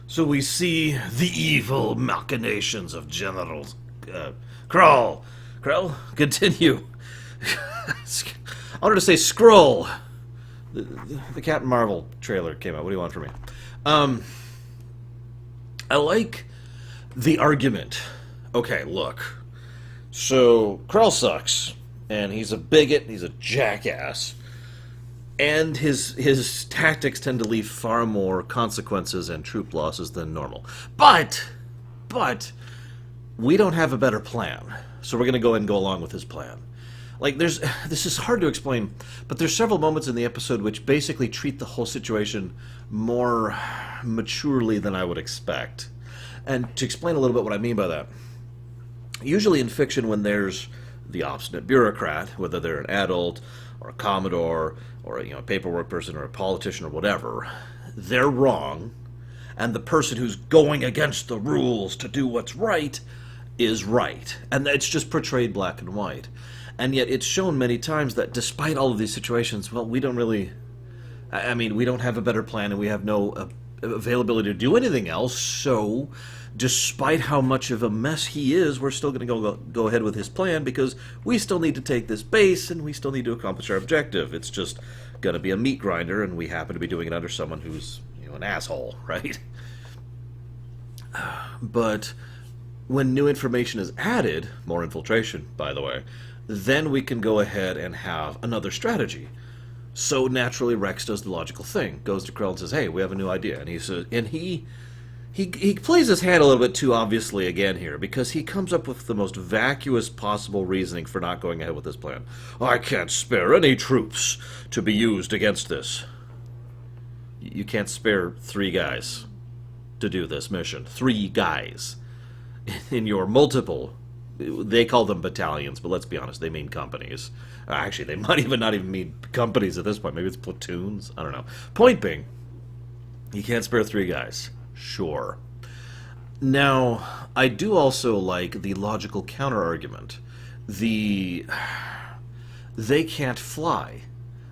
So we see the evil machinations of General Krall. Krell, continue. I wanted to say scroll. The Captain Marvel trailer came out. What do you want from me? I like the argument. Okay, look. So Krell sucks, and he's a bigot. He's a jackass. And his tactics tend to leave far more consequences and troop losses than normal. But we don't have a better plan, so we're going to go ahead and go along with his plan. Like, this is hard to explain, but there's several moments in the episode which basically treat the whole situation more maturely than I would expect. And to explain a little bit what I mean by that, usually in fiction, when there's the obstinate bureaucrat, whether they're an adult or a commodore or a paperwork person or a politician or whatever, they're wrong, and the person who's going against the rules to do what's right is right. And it's just portrayed black and white. And yet it's shown many times that despite all of these situations, well, we don't really... I mean, we don't have a better plan, and we have no availability to do anything else, so despite how much of a mess he is, we're still going to go ahead with his plan, because we still need to take this base, and we still need to accomplish our objective. It's just going to be a meat grinder, and we happen to be doing it under someone who's, an asshole, right? But when new information is added, more infiltration, by the way, then we can go ahead and have another strategy. So naturally, Rex does the logical thing, goes to Krell and says, "Hey, we have a new idea." And he plays his hand a little bit too obviously again here, because he comes up with the most vacuous possible reasoning for not going ahead with this plan. "I can't spare any troops to be used against this." You can't spare 3 guys to do this mission. 3 guys. In your multiple, they call them battalions, but let's be honest, they mean companies. Actually, they might even not even mean companies at this point. Maybe it's platoons. I don't know. Point being, you can't spare 3 guys. Sure. Now, I do also like the logical counter-argument. They can't fly.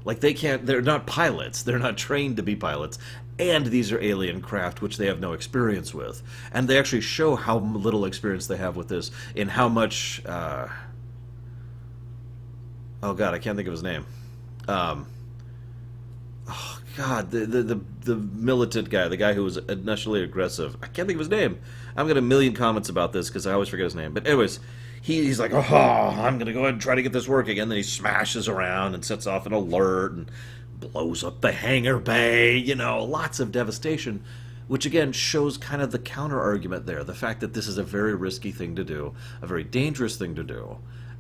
Like, they're not pilots. They're not trained to be pilots. And these are alien craft, which they have no experience with. And they actually show how little experience they have with this in how much... oh, God, I can't think of his name. Oh, God, the militant guy, the guy who was initially aggressive. I can't think of his name. I'm getting a million comments about this because I always forget his name. But anyways, he's like, "Oh, I'm going to go ahead and try to get this working." And then he smashes around and sets off an alert and blows up the hangar bay. Lots of devastation, which again shows kind of the counter-argument there. The fact that this is a very risky thing to do, a very dangerous thing to do,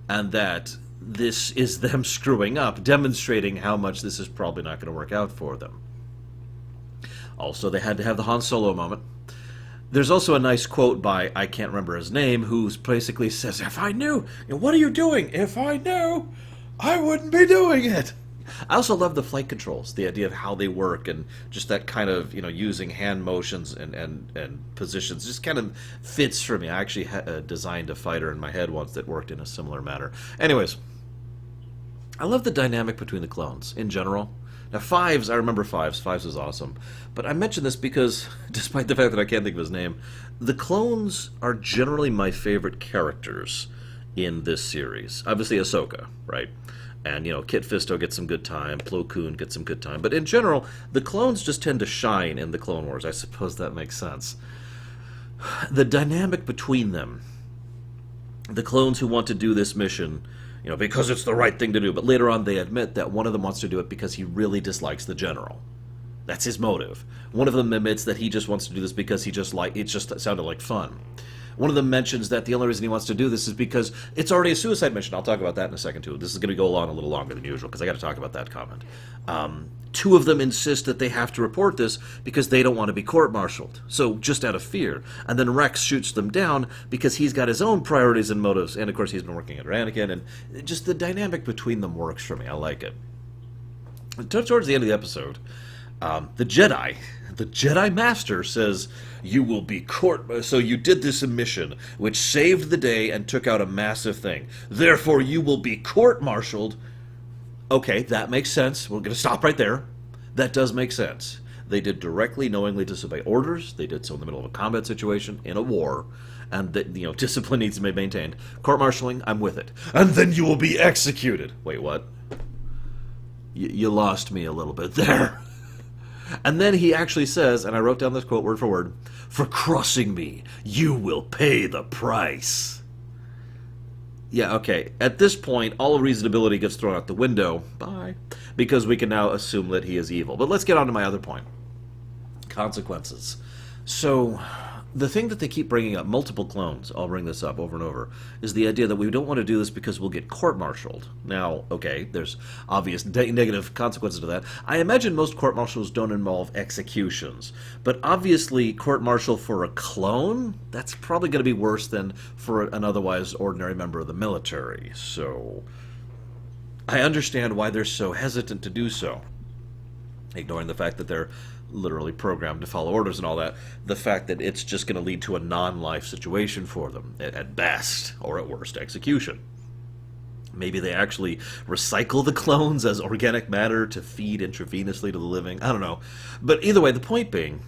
and that this is them screwing up, demonstrating how much this is probably not going to work out for them. Also, they had to have the Han Solo moment. There's also a nice quote by, I can't remember his name, who basically says, "If I knew, what are you doing? If I knew, I wouldn't be doing it." I also love the flight controls, the idea of how they work, and just that kind of, using hand motions and positions just kind of fits for me. I actually designed a fighter in my head once that worked in a similar manner. Anyways, I love the dynamic between the clones in general. Now, Fives, I remember Fives. Fives was awesome. But I mention this because, despite the fact that I can't think of his name, the clones are generally my favorite characters in this series. Obviously, Ahsoka, right? And, Kit Fisto gets some good time, Plo Koon gets some good time. But in general, the clones just tend to shine in the Clone Wars. I suppose that makes sense. The dynamic between them, the clones who want to do this mission, because it's the right thing to do, but later on they admit that one of them wants to do it because he really dislikes the general. That's his motive. One of them admits that he just wants to do this because it just sounded like fun. One of them mentions that the only reason he wants to do this is because it's already a suicide mission. I'll talk about that in a second, too. This is going to go on a little longer than usual, because I got to talk about that comment. 2 of them insist that they have to report this because they don't want to be court-martialed, so just out of fear. And then Rex shoots them down because he's got his own priorities and motives, and of course he's been working under Anakin, and just the dynamic between them works for me. I like it. Towards the end of the episode, the Jedi Master says, "You will be so you did this mission, which saved the day and took out a massive thing. Therefore, you will be court-martialed." Okay, that makes sense. We're going to stop right there. That does make sense. They did directly, knowingly disobey orders. They did so in the middle of a combat situation, in a war, and discipline needs to be maintained. Court-martialing, I'm with it. And then you will be executed. Wait, what? You lost me a little bit there. And then he actually says, and I wrote down this quote word for word, "For crossing me, you will pay the price." Yeah, okay. At this point, all reasonability gets thrown out the window. Bye. Because we can now assume that he is evil. But let's get on to my other point. Consequences. So, the thing that they keep bringing up, multiple clones, I'll bring this up over and over, is the idea that we don't want to do this because we'll get court-martialed. Now, okay, there's obvious negative consequences to that. I imagine most court-martials don't involve executions, but obviously court-martial for a clone, that's probably going to be worse than for an otherwise ordinary member of the military. So, I understand why they're so hesitant to do so, ignoring the fact that they're literally programmed to follow orders and all that, the fact that it's just going to lead to a non-life situation for them, at best, or at worst, execution. Maybe they actually recycle the clones as organic matter to feed intravenously to the living. I don't know. But either way, the point being,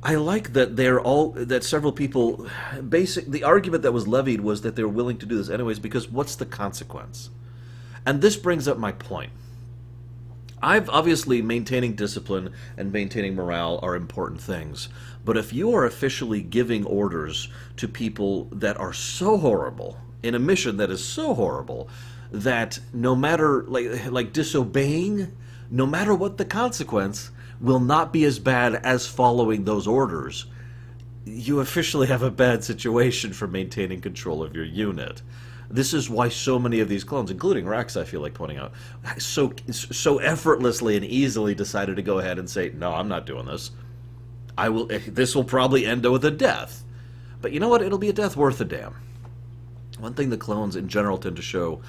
I like that that several people, the argument that was levied was that they were willing to do this anyways, because what's the consequence? And this brings up my point. Obviously, maintaining discipline and maintaining morale are important things. But if you are officially giving orders to people that are so horrible, in a mission that is so horrible, that no matter, like disobeying, no matter what the consequence, will not be as bad as following those orders, you officially have a bad situation for maintaining control of your unit. This is why so many of these clones, including Rex, I feel like pointing out, so effortlessly and easily decided to go ahead and say, "No, I'm not doing this. This will probably end with a death." But you know what? It'll be a death worth a damn. One thing the clones in general tend to show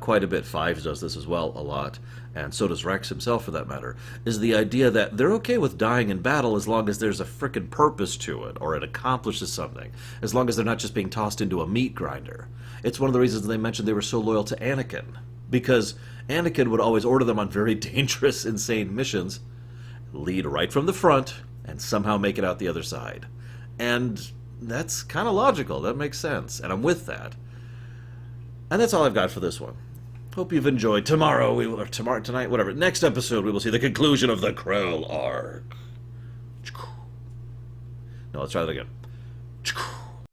quite a bit, Fives does this as well a lot, and so does Rex himself for that matter, is the idea that they're okay with dying in battle as long as there's a frickin' purpose to it, or it accomplishes something, as long as they're not just being tossed into a meat grinder. It's one of the reasons they mentioned they were so loyal to Anakin, because Anakin would always order them on very dangerous, insane missions, lead right from the front, and somehow make it out the other side. And that's kind of logical, that makes sense, and I'm with that. And that's all I've got for this one. Hope you've enjoyed. Tonight, whatever. Next episode, we will see the conclusion of the Krell arc. No, let's try that again.